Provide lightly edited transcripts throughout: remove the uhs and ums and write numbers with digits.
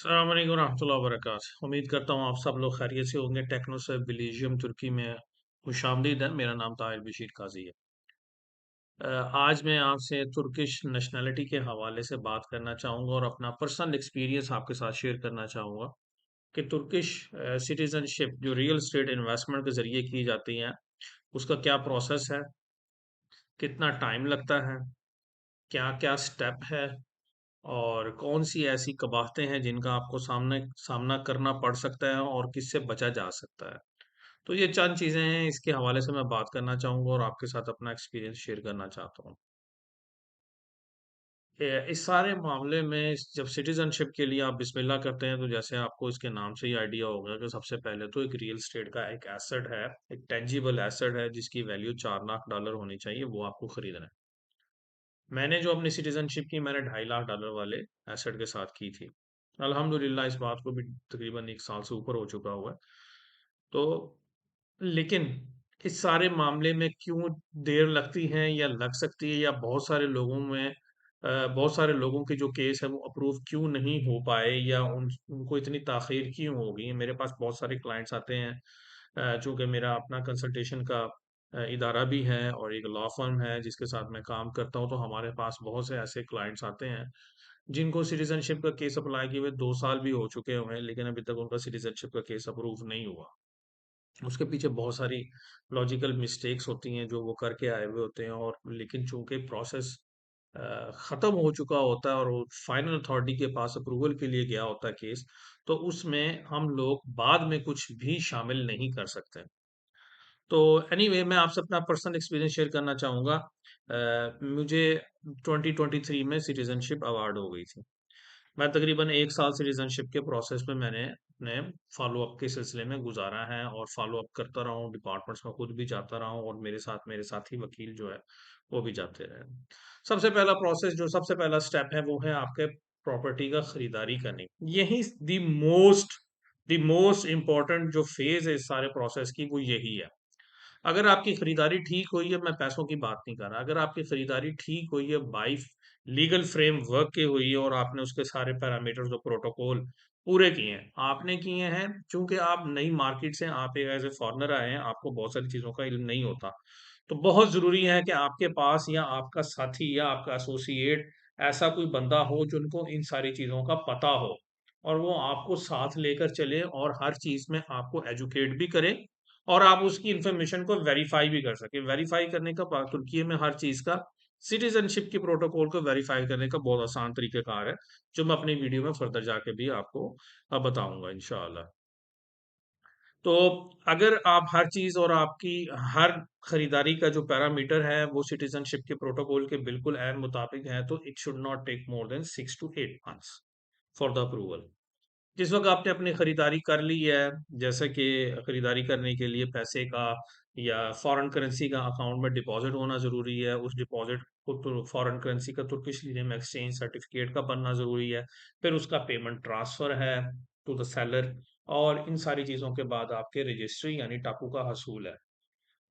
अस्सलाम वालेकुम रहमतुल्लाहि व बरकातहू। उम्मीद करता हूँ आप सब लोग खैरियत से होंगे। टेक्नो से बेल्जियम तुर्की में खुशामदीद है। मेरा नाम ताहिर बशीर काजी है। आज मैं आपसे तुर्किश नेशनैलिटी के हवाले से बात करना चाहूँगा और अपना पर्सनल एक्सपीरियंस आपके साथ शेयर करना चाहूँगा कि तुर्किश सिटीजनशिप जो रियल एस्टेट इन्वेस्टमेंट के ज़रिए की जाती है, उसका क्या प्रोसेस है, कितना टाइम लगता है, क्या-क्या स्टेप है और कौन-सी ऐसी कबाहतें हैं जिनका आपको सामने सामना करना पड़ सकता है और किससे बचा जा सकता है। तो ये चंद चीज़ें हैं, इसके हवाले से मैं बात करना चाहूँगा और आपके साथ अपना एक्सपीरियंस शेयर करना चाहता हूँ। इस सारे मामले में जब सिटीज़नशिप के लिए आप बिस्मिल्लाह करते हैं, तो जैसे आपको इसके नाम से ही आइडिया होगा कि सबसे पहले तो एक रियल एस्टेट का एक एसेट है, एक टेंजिबल एसेट है जिसकी वैल्यू $4 लाख होनी चाहिए, वो आपको खरीदना है। मैंने जो अपनी सिटीज़नशिप की, मैंने $2.5 लाख वाले एसेट के साथ की थी। अल्हम्दुलिल्लाह इस बात को भी तकरीबन 1 साल से ऊपर हो चुका हुआ है। तो लेकिन इस सारे मामले में क्यों देर लगती है या लग सकती है या बहुत सारे लोगों में बहुत सारे लोगों के जो केस है वो अप्रूव क्यों नहीं हो पाए या उनको इतनी ताख़ीर क्यों हो गई है। मेरे पास बहुत सारे क्लाइंट्स आते हैं, चूँकि मेरा अपना कंसल्टेशन का इदारा भी है और एक लॉ फर्म है जिसके साथ मैं काम करता हूँ, तो हमारे पास बहुत से ऐसे क्लाइंट्स आते हैं जिनको सिटीज़नशिप का केस अप्लाई किए हुए 2 साल भी हो चुके हुए हैं, लेकिन अभी तक उनका सिटीज़नशिप का केस अप्रूव नहीं हुआ। उसके पीछे बहुत सारी लॉजिकल मिस्टेक्स होती हैं जो वो करके आए हुए होते हैं, और लेकिन चूंकि प्रोसेस खत्म हो चुका होता है और वो फाइनल अथॉरिटी के पास अप्रूवल के लिए गया होता है केस, तो उसमें हम लोग बाद में कुछ भी शामिल नहीं कर सकते। तो एनीवे मैं आपसे अपना पर्सनल एक्सपीरियंस शेयर करना चाहूँगा। मुझे 2023 में सिटीजनशिप अवार्ड हो गई थी। मैं तकरीबन 1 साल सिटीज़नशिप के प्रोसेस में मैंने अपने फ़ॉलो-अप के सिलसिले में गुज़ारा है और फ़ॉलो-अप करता रहा हूँ, डिपार्टमेंट्स में खुद भी जाता रहा हूँ और मेरे साथी वकील जो है, वो भी जाते रहे। सबसे पहला स्टेप है, वो है आपके प्रॉपर्टी का खरीदारी करनी। यही द मोस्ट इम्पोर्टेंट जो फ़ेज़ है इस सारे प्रोसेस की, वो यही है। अगर आपकी खरीदारी ठीक हुई है, मैं पैसों की बात नहीं कर रहा, अगर आपकी खरीदारी ठीक हुई है, बाई लीगल फ्रेमवर्क की हुई है और आपने उसके सारे पैरामीटर्स और प्रोटोकॉल पूरे किए हैं, आपने किए हैं, चूंकि आप नई मार्केट से आप एक एज ए फॉरेनर आए हैं, आपको बहुत सारी चीजों का इल्म नहीं होता, तो बहुत जरूरी है कि आपके पास या आपका साथी या आपका एसोसिएट ऐसा कोई बंदा हो जिनको इन सारी चीजों का पता हो और वो आपको साथ लेकर चले और हर चीज में आपको एजुकेट भी करे और आप उसकी इंफॉर्मेशन को वेरीफाई भी कर सके। वेरीफाई करने का तुर्की में हर चीज का सिटीजनशिप की प्रोटोकॉल को वेरीफाई करने का बहुत आसान तरीकेकार है, जो मैं अपनी वीडियो में फर्दर जाके भी आपको बताऊंगा इंशाअल्लाह। तो अगर आप हर चीज और आपकी हर खरीदारी का जो पैरामीटर है वो सिटीजनशिप के प्रोटोकॉल के बिल्कुल एन मुताबिक है, तो it should not take more than 6 to 8 months for the approval. जिस वक़्त आपने अपनी खरीदारी कर ली है, जैसे कि खरीदारी करने के लिए पैसे का या फ़ॉरेन करेंसी का अकाउंट में डिपॉज़िट होना ज़रूरी है, उस डिपॉज़िट को तो फ़ॉरेन करेंसी का तुर्किश लीरे में एक्सचेंज सर्टिफ़िकेट का बनना ज़रूरी है, फिर उसका पेमेंट ट्रांसफ़र है टू द सेलर, और इन सारी चीज़ों के बाद आपके रजिस्ट्री यानी टापू का हसूल है।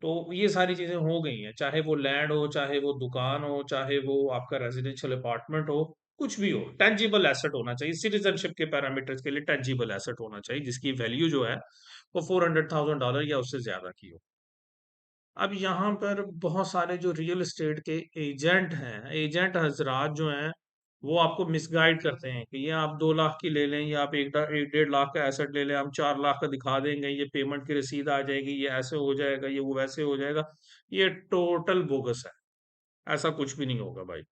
तो ये सारी चीज़ें हो गई हैं, चाहे वो लैंड हो, चाहे वो दुकान हो, चाहे वो आपका रेज़िडेंशियल अपार्टमेंट हो, कुछ भी हो, टेंजिबल एसेट होना चाहिए। सिटीज़नशिप के पैरामीटर्स के लिए टेंजिबल एसेट होना चाहिए, जिसकी वैल्यू जो है, वो $400,000 या उससे ज़्यादा की हो। अब यहाँ पर बहुत सारे जो रियल एस्टेट के एजेंट हैं, एजेंट हज़रात जो हैं, वो आपको मिसगाइड करते हैं कि ये आप 2 लाख की ले लें या आप 1 डेढ़ लाख का एसेट ले लें, हम 4 लाख का दिखा देंगे, ये पेमेंट की रसीद आ जाएगी, ये ऐसे हो जाएगा, ये वो वैसे हो जाएगा। ये टोटल बोगस है, ऐसा कुछ भी नहीं होगा भाई।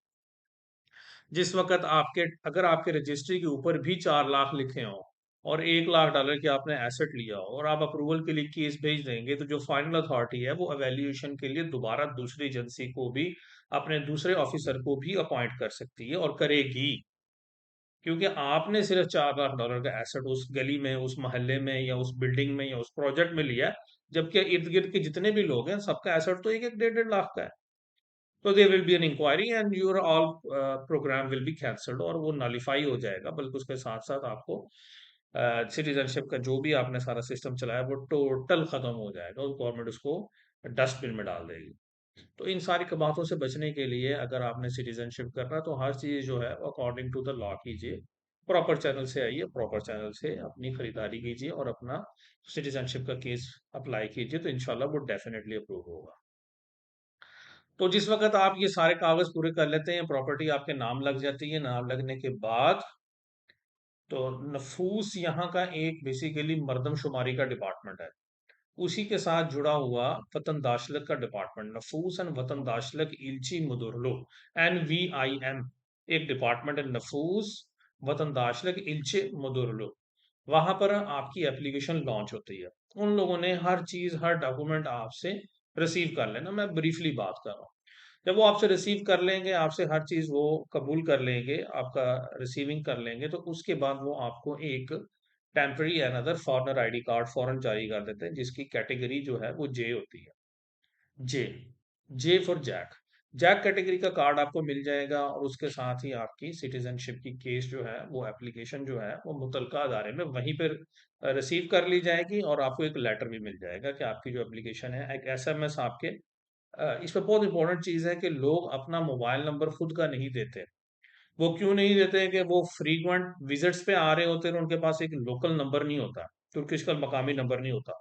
जिस वक़्त आपके अगर आपके रजिस्ट्री के ऊपर भी 4 लाख लिखे हों और $1 लाख की आपने एसेट लिया हो और आप अप्रूवल के लिए केस भेज देंगे, तो जो फाइनल अथॉरिटी है, वो इवैल्यूएशन के लिए दोबारा दूसरी एजेंसी को भी, अपने दूसरे ऑफिसर को भी अपॉइंट कर सकती है और करेगी। क्योंकि आपने सिर्फ $4 लाख का एसेट उस गली में, उस मोहल्ले में या उस बिल्डिंग में या उस प्रोजेक्ट में लिया है, जबकि इर्द-गिर्द के जितने भी लोग हैं, सबका एसेट तो 1-1 डेढ़-डेढ़ लाख का है। तो there will be an inquiry and your all program will be cancelled, और वो नलिफाई हो जाएगा। बल्कि उसके साथ साथ आपको सिटीजनशिप का जो भी आपने सारा सिस्टम चलाया वो टोटल खत्म हो जाएगा और गवर्नमेंट उसको डस्टबिन में डाल देगी। तो इन सारी कबातों से बचने के लिए अगर आपने सिटीजनशिप करना, तो हर चीज जो है वो अकॉर्डिंग टू द लॉ कीजिए प्रॉपर चैनल से आइए, प्रॉपर चैनल से अपनी खरीदारी कीजिए और अपना सिटीजनशिप का केस अप्लाई कीजिए, तो इंशाल्लाह वो डेफिनेटली अप्रूव होगा। तो जिस वक्त आप ये सारे कागज पूरे कर लेते हैं, प्रॉपर्टी आपके नाम लग जाती है, नाम लगने के बाद तो नफूस यहाँ का एक बेसिकली मर्दमशुमारी का डिपार्टमेंट है। उसी के साथ जुड़ा हुआ वतनदाशलक का डिपार्टमेंट, नफूस एंड वतनदाशलक इल्ची मुदुरलो, NVIM, एक डिपार्टमेंट है नफूस वतनदाशलक इल्चे मुदुरलो। वहां पर आपकी एप्लीकेशन लॉन्च होती है। उन लोगों ने हर चीज, हर डॉक्यूमेंट आपसे रिसीव कर लेना। मैं ब्रीफली बात कर रहा हूँ। जब वो आपसे रिसीव कर लेंगे, आपसे हर चीज वो कबूल कर लेंगे, आपका रिसीविंग कर लेंगे, तो उसके बाद वो आपको एक temporary another foreigner ID card फौरन जारी कर देते हैं, जिसकी कैटेगरी जो है वो जे होती है। J, J for Jack. Jack category का कार्ड आपको मिल जाएगा, और उसके साथ ही आपकी सिटीजनशिप की केस जो है, वो एप्लीकेशन जो है वो मुतलका अदारे में वहीं पर रिसीव कर ली जाएगी, और आपको एक लेटर भी मिल जाएगा कि आपकी जो एप्लीकेशन है, एक SMS आपके इसमें बहुत इंपॉर्टेंट चीज है कि लोग अपना मोबाइल नंबर खुद का नहीं देते। वो क्यों नहीं देते हैं कि वो फ्रीक्वेंट विजिट्स पे आ रहे होते हैं, उनके पास एक लोकल नंबर नहीं होता, तुर्किश का मकामी नंबर नहीं होता।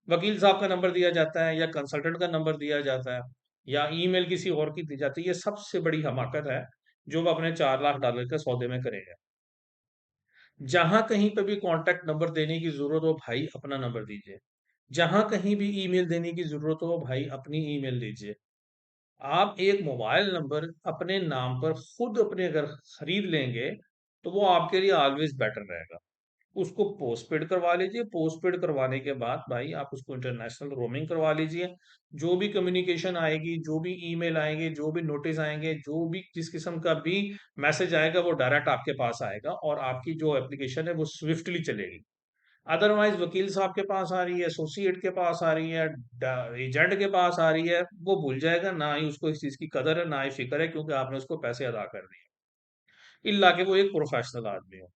वकील साहब का नंबर दिया जाता है, या कंसल्टेंट का नंबर दिया जाता है, या ईमेल किसी और की दी जाती है। ये सबसे बड़ी हमाकत है जो वो अपने $4 लाख के सौदे में करेंगे। जहां कहीं पे भी कॉन्टेक्ट नंबर देने की जरूरत हो, भाई अपना नंबर दीजिए। जहां कहीं भी ईमेल देने की जरूरत हो, भाई अपनी ईमेल दीजिए। आप एक मोबाइल नंबर अपने नाम पर खुद अपने अगर खरीद लेंगे, तो वो आपके लिए ऑलवेज बेटर रहेगा। उसको पोस्टपेड करवा लीजिए। पोस्टपेड करवाने के बाद भाई आप उसको इंटरनेशनल रोमिंग करवा लीजिए। जो भी कम्युनिकेशन आएगी, जो भी ईमेल आएंगे, जो भी नोटिस आएंगे, जो भी जिस किस्म का भी मैसेज आएगा, वो डायरेक्ट आपके पास आएगा, और आपकी जो एप्लीकेशन है वो स्विफ्टली चलेगी। अदरवाइज वकील साहब के पास आ रही है, एसोसिएट के पास आ रही है, एजेंट के पास आ रही है, वो भूल जाएगा, ना ही उसको इस चीज की कदर है, ना ही फिक्र है, क्योंकि आपने उसको पैसे अदा कर दिए, इल्ला के वो एक प्रोफेशनल आदमी हो।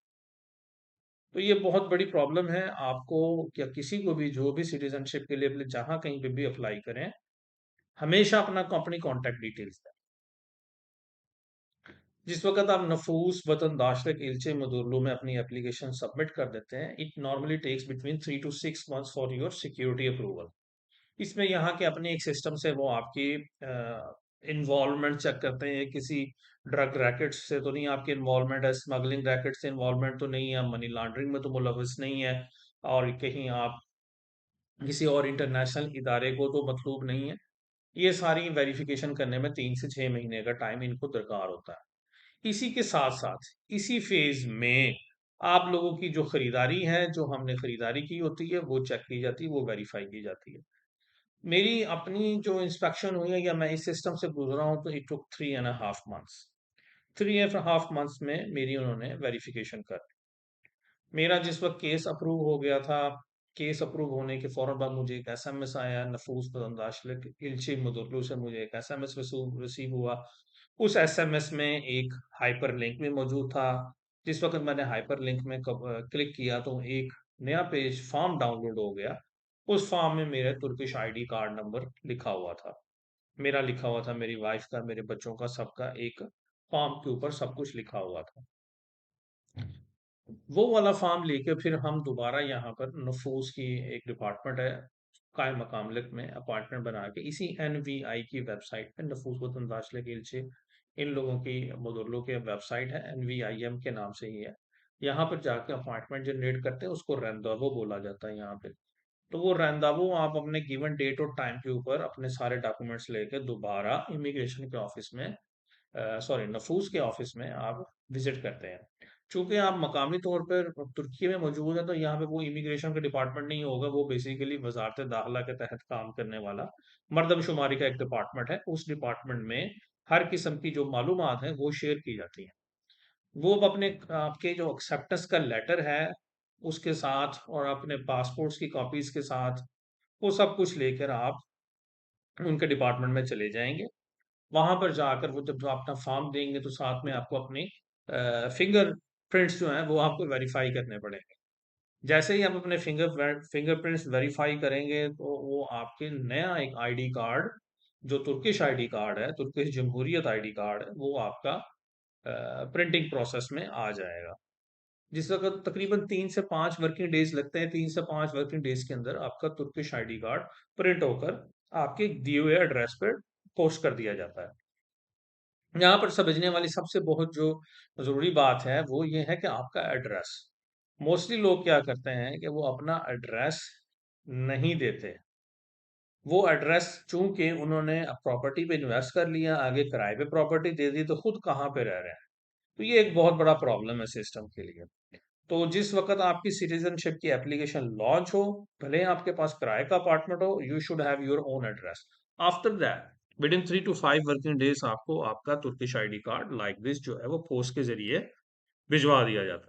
तो ये बहुत बड़ी प्रॉब्लम है आपको, क्या किसी को भी जो भी सिटीजनशिप के लिए जहां कहीं पे भी अप्लाई करें, हमेशा अपनी कॉन्टेक्ट डिटेल्स दें। जिस वक्त आप नफूस वतन दाशरक इल्चे मदुरलू में अपनी एप्लीकेशन सबमिट कर देते हैं, it normally takes between 3 to 6 months for your security approval. इसमें यहाँ के अपने एक सिस्टम से वो आपकी इन्वॉल्वमेंट चेक करते हैं, किसी ड्रग रैकेट से तो नहीं आपकी इन्वॉल्वमेंट है, स्मगलिंग रैकेट से इन्वॉल्वमेंट तो नहीं है, मनी लॉन्ड्रिंग में तो मुलविस नहीं है, और कहीं आप किसी और इंटरनेशनल इदारे को तो मतलूब नहीं है। ये सारी वेरिफिकेशन करने में 3 से 6 महीने का टाइम इनको दरकार होता है। इसी के साथ साथ इसी फेज में आप लोगों की जो खरीदारी है, जो हमने खरीदारी की होती है, वो चेक की जाती है, वो वेरीफाई की जाती है। मेरी अपनी जो इंस्पेक्शन हुई है, या मैं इस सिस्टम से गुजरा हूं, तो इट टुक 3.5 months। 3.5 months में मेरी उन्होंने वेरिफिकेशन कर। मेरा जिस वक्त केस अप्रूव हो गया था, केस अप्रूव होने के फौरन बाद मुझे एक SMS आया, नफूस बंदाशल इल्ची मुदुरलू से मुझे एक SMS रिसीव हुआ। उस SMS में एक हाइपर लिंक भी मौजूद था। जिस वक्त मैंने हाइपर लिंक में क्लिक किया, तो एक नया पेज फॉर्म डाउनलोड हो गया। उस फॉर्म में मेरा तुर्किश ID कार्ड नंबर लिखा हुआ था, मेरा लिखा हुआ था, मेरी वाइफ का, मेरे बच्चों का, सबका एक फॉर्म के ऊपर सब कुछ लिखा हुआ था। वो वाला फॉर्म लेके फिर हम दोबारा यहाँ पर नफूस की एक डिपार्टमेंट है कायम मकामलक में, अपॉइंटमेंट बना के इसी NVI की वेबसाइट पे, नफूस वतन दाखिले के इल्चे, इन लोगों की मुदुरलों के वेबसाइट है, NVIM के नाम से ही है। यहाँ पर जाके अपॉइंटमेंट जनरेट करते हैं, उसको रैंदावो बोला जाता है यहाँ पे। तो वो रैंदावो आप अपने गिवन डेट और टाइम के ऊपर अपने सारे डॉक्यूमेंट्स लेके दोबारा इमिग्रेशन के ऑफिस में, सॉरी नफूस के ऑफिस में आप विजिट करते हैं। चूंकि आप मकामी तौर पर तुर्की में मौजूद हैं, तो यहाँ पे वो इमिग्रेशन का डिपार्टमेंट नहीं होगा, वो बेसिकली वजारत दाखिला के तहत काम करने वाला मर्दमशुमारी का एक डिपार्टमेंट है। उस डिपार्टमेंट में हर किस्म की जो मालूमात है वो शेयर की जाती हैं। वो अब अपने आपके जो एक्सेप्टेंस का लेटर है उसके साथ, और अपने पासपोर्ट्स की कॉपीज के साथ, वो सब कुछ लेकर आप उनके डिपार्टमेंट में चले जाएंगे। वहां पर जाकर वो जब जो अपना फॉर्म देंगे, तो साथ में आपको अपनी फिंगर प्रिंट्स जो हैं वो आपको वेरीफाई करने पड़ेंगे। जैसे ही आप अपने फिंगरप्रिंट्स वेरीफाई करेंगे, तो वो आपके नया एक ID कार्ड, जो तुर्किश ID कार्ड है, तुर्किश जमहूरियत ID कार्ड है, वो आपका प्रिंटिंग प्रोसेस में आ जाएगा। जिस वक़्त तकरीबन 3 से 5 वर्किंग डेज़ लगते हैं, 3 से 5 वर्किंग डेज़ के अंदर आपका तुर्किश आईडी कार्ड प्रिंट होकर आपके दिए हुए एड्रेस पे पोस्ट कर दिया जाता है। यहाँ पर समझने वाली सबसे बहुत जो ज़रूरी बात है, वो ये है कि आपका एड्रेस। मोस्टली लोग क्या करते हैं कि वो अपना एड्रेस नहीं देते। वो एड्रेस चूँकि उन्होंने प्रॉपर्टी पे इन्वेस्ट कर लिया, आगे किराए पे प्रॉपर्टी दे दी, तो खुद कहाँ पे रह रहे हैं। तो ये एक बहुत बड़ा प्रॉब्लम है सिस्टम के लिए। तो जिस वक़्त आपकी सिटीज़नशिप की एप्लीकेशन लॉन्च हो, भले ही आपके पास किराए का अपार्टमेंट हो, you should have your own address. After that, within 3 to 5 working days आपको आपका Turkish ID card like this जो है वो पोस्ट के ज़रिए भिजवा दिया जाता है।